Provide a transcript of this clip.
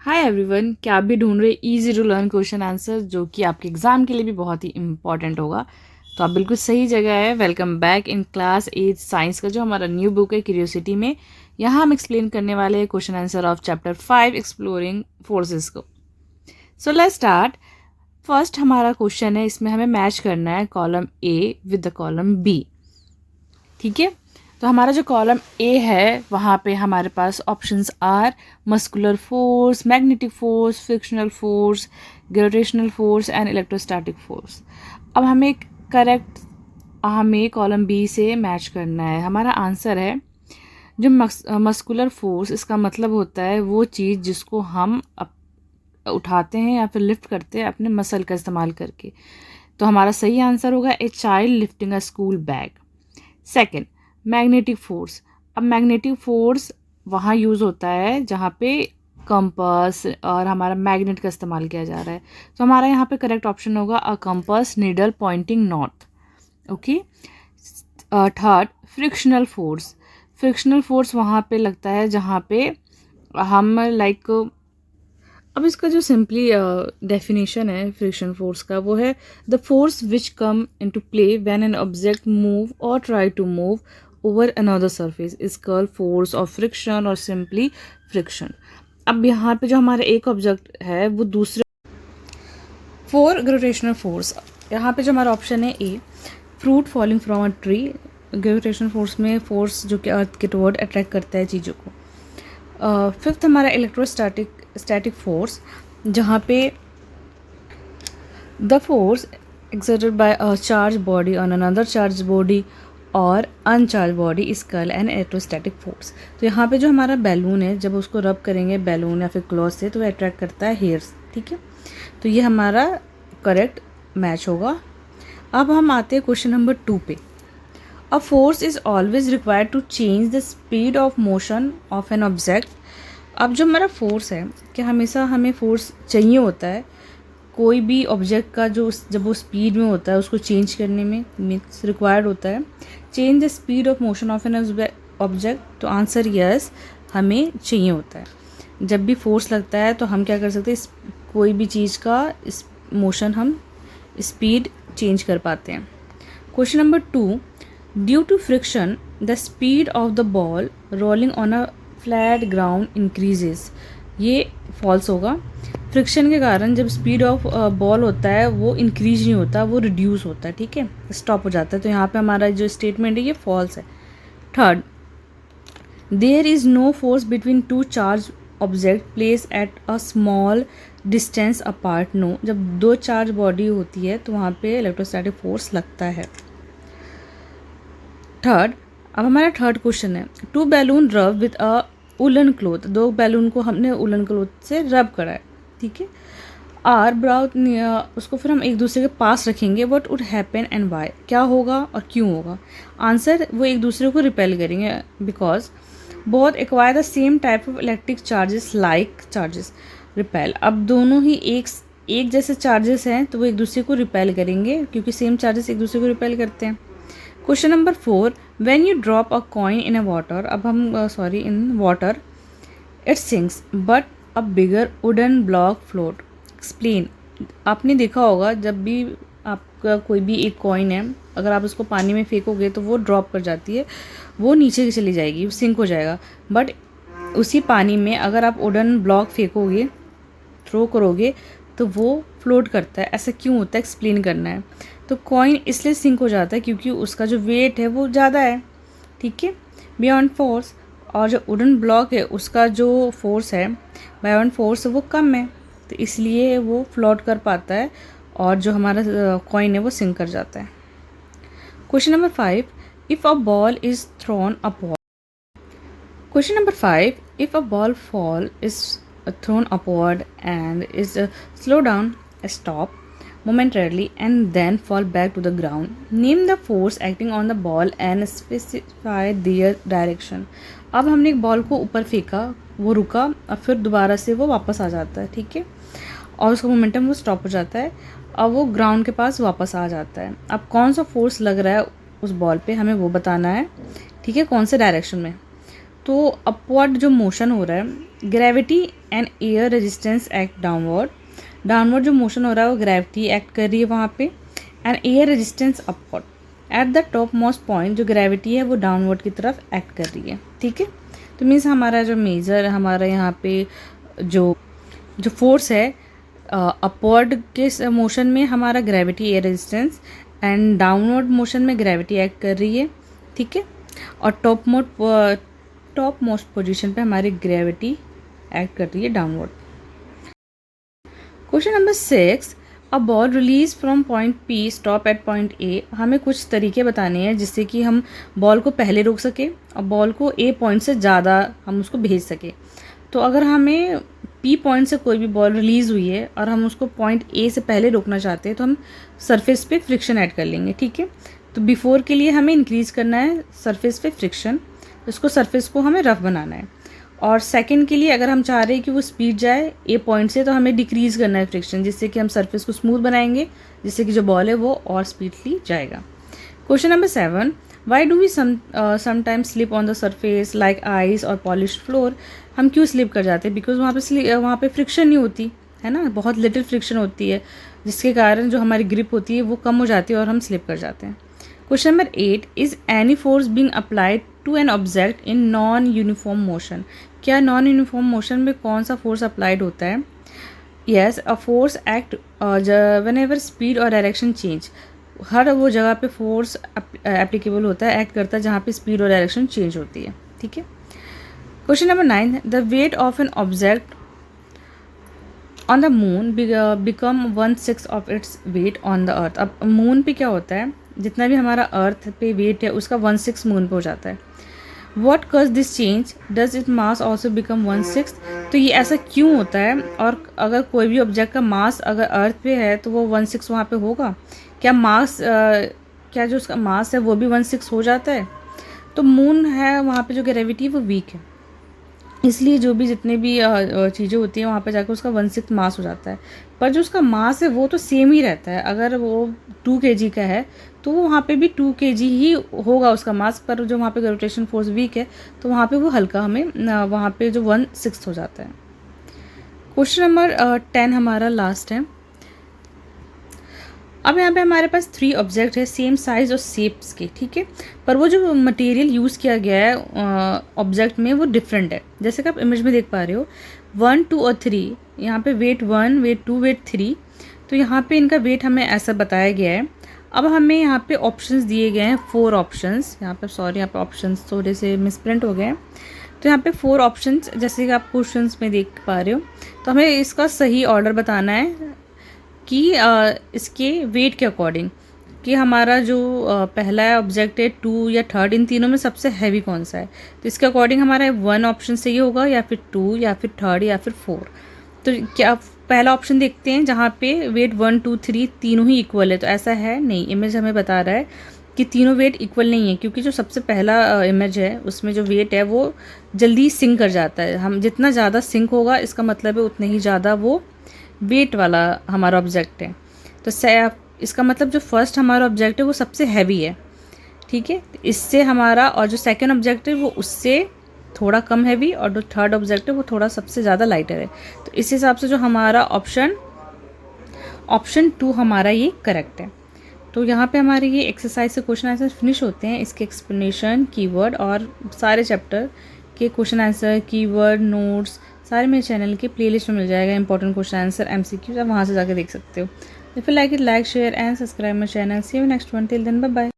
Hi everyone, क्या आप भी ढूंढ रहे easy to learn question answer जो कि आपके एग्जाम के लिए भी बहुत ही इंपॉर्टेंट होगा? तो आप बिल्कुल सही जगह है। Welcome back in class 8 science का जो हमारा न्यू बुक है क्यूरियोसिटी में। यहाँ हम एक्सप्लेन करने वाले हैं question answer of chapter 5 exploring forces को। So let's start. फर्स्ट हमारा क्वेश्चन है, इसमें हमें मैच करना है column A with the column B. ठीक है, तो हमारा जो कॉलम ए है वहाँ पे हमारे पास options are muscular force, magnetic force, frictional force, gravitational force and electrostatic force. अब हमें कॉलम बी से मैच करना है। हमारा आंसर है जो मस्कुलर फोर्स, इसका मतलब होता है वो चीज़ जिसको हम उठाते हैं या फिर लिफ्ट करते हैं अपने मसल का इस्तेमाल करके। तो हमारा सही आंसर होगा a child lifting a school bag. Second, magnetic force. अब मैग्नेटिक फोर्स वहाँ यूज़ होता है जहाँ पे कंपास और हमारा मैग्नेट का इस्तेमाल किया जा रहा है। तो हमारा यहाँ पे करेक्ट ऑप्शन होगा a compass needle pointing north. Okay. Third, frictional force. Frictional force वहाँ पे लगता है जहाँ पे हम अब इसका जो सिंपली डेफिनेशन है फ्रिक्शन फोर्स का, वो है the force which come into play when an object move or try to move over another surface is called force of friction or simply friction. अब यहाँ पे जो हमारा एक ऑब्जेक्ट है वो दूसरे फोर ग्रेविटेशनल फोर्स। यहाँ पे जो हमारा ऑप्शन है A, fruit falling from a tree. Gravitational force में फोर्स जो कि अर्थ के टुवर्ड अट्रैक्ट करता है चीज़ों को। फिफ्थ हमारा स्टैटिक फोर्स, जहाँ पे the force exerted by a charged body on another charged body और uncharged body is called an electrostatic force. तो यहाँ पे जो हमारा बैलून है, जब उसको रब करेंगे बैलून या फिर क्लॉथ से तो अट्रैक्ट करता है हेयर्स। ठीक है, तो ये हमारा करेक्ट मैच होगा। अब हम आते हैं क्वेश्चन नंबर 2 पे। A force is always required to change the speed of motion of an object. अब जो हमारा फोर्स है कि हमेशा हमें फोर्स चाहिए होता है कोई भी ऑब्जेक्ट का, जो जब वो स्पीड में होता है उसको चेंज करने में मीन्स रिक्वायर्ड होता है change the speed of motion of an object. तो आंसर यस, हमें चाहिए होता है। जब भी फोर्स लगता है तो हम क्या कर सकते हैं, कोई भी चीज़ का मोशन हम स्पीड चेंज कर पाते हैं। Question number 2, due to friction the speed of the ball rolling on a flat ground increases. ये फॉल्स होगा। फ्रिक्शन के कारण जब स्पीड ऑफ बॉल होता है वो इंक्रीज नहीं होता, वो रिड्यूस होता है। ठीक है, स्टॉप हो जाता है। तो यहाँ पे हमारा जो स्टेटमेंट है ये फॉल्स है। Third, there is no force between two charge object place at a small distance apart. No, जब दो चार्ज बॉडी होती है तो वहाँ पे इलेक्ट्रोस्टैटिक फोर्स लगता है। थर्ड, अब हमारा थर्ड क्वेश्चन है, टू बैलून रब विद अ उलन क्लोथ। दो बैलून को हमने उलन क्लोथ से रब करा है। ठीक है, आर ब्राउट, उसको फिर हम एक दूसरे के पास रखेंगे। What would happen and why, क्या होगा और क्यों होगा? आंसर, वो एक दूसरे को रिपेल करेंगे because both acquire the same type of electric charges like charges repel. अब दोनों ही एक जैसे चार्जेस हैं तो वो एक दूसरे को रिपेल करेंगे क्योंकि सेम चार्जेस एक दूसरे को रिपेल करते हैं। Question number 4, when you drop a coin in a water, अब हम in water it sinks but a bigger wooden block float. Explain. आपने देखा होगा जब भी आपका कोई भी एक कॉइन है, अगर आप उसको पानी में फेंकोगे तो वो ड्रॉप कर जाती है, वो नीचे चली जाएगी, वो सिंक हो जाएगा। बट उसी पानी में अगर आप वुडन ब्लॉक फेंकोगे, थ्रो करोगे तो वो फ्लोट करता है। ऐसा क्यों होता है, एक्सप्लेन करना है। तो कॉइन इसलिए सिंक हो जाता है क्योंकि उसका जो वेट है वो ज़्यादा है। ठीक है, बियॉन्ड फोर्स, और जो वुडन ब्लॉक है उसका जो फोर्स है बायॉन्ड फोर्स वो कम है, तो इसलिए वो फ्लोट कर पाता है और जो हमारा कॉइन है वो सिंक कर जाता है। Question number 5, if a ball is throne upward. Question number 5, if a ball fall is thrown upward and is slow down, stop momentarily and then fall back to the ground. Name the force acting on the ball and specify their direction. अब हमने एक ball को ऊपर फेंका, वो रुका और फिर दोबारा से वो वापस आ जाता है। ठीक है, और उसका मोमेंटम वो स्टॉप हो जाता है और वो ग्राउंड के पास वापस आ जाता है। अब कौन सा फोर्स लग रहा है उस बॉल पे हमें वो बताना है। ठीक है, कौन से डायरेक्शन में। तो अपवर्ड जो मोशन हो रहा है gravity and air resistance act downward, downward जो मोशन हो रहा है वो ग्रेविटी एक्ट कर रही है वहाँ पे, and air resistance upward, at the top most point जो ग्रेविटी है वो डाउनवर्ड की तरफ एक्ट कर रही है, ठीक है। तो मीन्स हमारा जो मेजर हमारा यहाँ पे जो जो फोर्स है अपवर्ड के मोशन में हमारा gravity air resistance, and downward motion में ग्रेविटी एक्ट कर रही है, ठीक है। और टॉप मोस्ट पोजीशन पे हमारी ग्रेविटी एक्ट कर रही है downward. Question number 6, a ball release from point P stop at point A. हमें कुछ तरीके बताने हैं जिससे कि हम बॉल को पहले रोक सके और बॉल को ए पॉइंट से ज़्यादा हम उसको भेज सके। तो अगर हमें पी पॉइंट से कोई भी बॉल रिलीज़ हुई है और हम उसको पॉइंट ए से पहले रोकना चाहते हैं तो हम सरफेस पे फ्रिक्शन ऐड कर लेंगे, ठीक है। तो बिफोर के लिए हमें इंक्रीज़ करना है सरफेस पे फ्रिक्शन, इसको सरफेस को हमें रफ बनाना है। और सेकंड के लिए अगर हम चाह रहे हैं कि वो स्पीड जाए ए पॉइंट से तो हमें डिक्रीज़ करना है फ्रिक्शन, जिससे कि हम सरफेस को स्मूथ बनाएंगे, जिससे कि जो बॉल है वो और स्पीडली जाएगा। Question number 7, why do we sometimes slip on the surface like ice और पॉलिश फ्लोर। हम क्यों स्लिप कर जाते हैं? बिकॉज वहाँ पे फ्रिक्शन नहीं होती है ना, बहुत लिटिल फ्रिक्शन होती है, जिसके कारण जो हमारी ग्रिप होती है वो कम हो जाती है और हम स्लिप कर जाते हैं। Question number 8, is any force being applied to an object in non uniform motion. क्या नॉन यूनिफॉर्म मोशन में कौन सा फोर्स अप्लाइड होता है? Yes, a force act whenever speed और डायरेक्शन चेंज। हर वो जगह पे फोर्स एप्लीकेबल होता है, एक्ट करता है जहाँ पे स्पीड और डायरेक्शन चेंज होती है, ठीक है। Question number 9, the weight of an object on the moon become 1/6 of its weight on the earth. अब मून पे क्या होता है, जितना भी हमारा अर्थ पे वेट है उसका 1/6 मून पे हो जाता है। वॉट कज this change, does it mass also become 1/6। तो ये ऐसा क्यों होता है? और अगर कोई भी ऑब्जेक्ट का मास अगर अर्थ पे है तो वो 1/6 वहाँ पे होगा क्या? क्या जो उसका मास है वो भी 1/6 हो जाता है? तो मून है वहाँ पे जो ग्रेविटी वो वीक है, इसलिए जो भी जितने भी चीज़ें होती हैं वहाँ पे जाकर उसका 1/6 मास हो जाता है। पर जो उसका मास है वो तो सेम ही रहता है। अगर वो 2 kg का है तो वहाँ पे भी 2 kg ही होगा उसका मास, पर जो वहाँ पे ग्रेविटेशन फोर्स वीक है तो वहाँ पे वो हल्का हमें वहाँ पे जो 1/6 हो जाता है। क्वेश्चन नंबर 10 हमारा लास्ट है। अब यहाँ पे हमारे पास 3 ऑब्जेक्ट है सेम साइज और शेप्स के, ठीक है। पर वो जो मटेरियल यूज़ किया गया है ऑब्जेक्ट में वो डिफरेंट है। जैसे कि आप इमेज में देख पा रहे हो 1, 2 और 3, यहाँ पे वेट 1, वेट 2, वेट 3। तो यहाँ पे इनका वेट हमें ऐसा बताया गया है। अब हमें यहाँ पे ऑप्शंस दिए गए हैं 4 ऑप्शंस। यहाँ पे सॉरी, यहाँ पे ऑप्शंस थोड़े से मिसप्रिंट हो गए हैं। तो यहाँ पे 4 ऑप्शंस जैसे कि आप क्वेश्चंस में देख पा रहे हो। तो हमें इसका सही ऑर्डर बताना है कि इसके वेट के अकॉर्डिंग कि हमारा जो पहला ऑब्जेक्ट है 2 या 3rd, इन तीनों में सबसे हैवी कौन सा है। तो इसके अकॉर्डिंग हमारा 1 ऑप्शन सही होगा, या फिर 2, या फिर 3rd, या फिर 4। तो क्या पहला ऑप्शन देखते हैं जहाँ पे वेट 1, 2, 3 तीनों ही इक्वल है। तो ऐसा है नहीं, इमेज हमें बता रहा है कि तीनों वेट इक्वल नहीं है, क्योंकि जो सबसे पहला इमेज है उसमें जो वेट है वो जल्दी सिंक कर जाता है। हम जितना ज़्यादा सिंक होगा इसका मतलब है उतने ही ज़्यादा वो वेट वाला हमारा ऑब्जेक्ट है। तो इसका मतलब जो फर्स्ट हमारा ऑब्जेक्ट है वो सबसे हैवी है, ठीक है। इससे हमारा और जो सेकंड ऑब्जेक्ट है वो उससे थोड़ा कम हैवी, और जो 3rd ऑब्जेक्ट है वो थोड़ा सबसे ज़्यादा लाइटर है। तो इस हिसाब से जो हमारा ऑप्शन 2 हमारा ये करेक्ट है। तो यहाँ पे हमारे ये एक्सरसाइज से क्वेश्चन आंसर फिनिश होते हैं। इसके एक्सप्लेनेशन, कीवर्ड और सारे चैप्टर के क्वेश्चन आंसर, कीवर्ड, नोट्स सारे मेरे चैनल के प्लेलिस्ट में मिल जाएगा। इंपॉर्टेंट क्वेश्चन आंसर, MCQ, आप वहाँ से जाकर देख सकते हो। If you like it, like, share and subscribe my channel. See you next one, till then bye bye.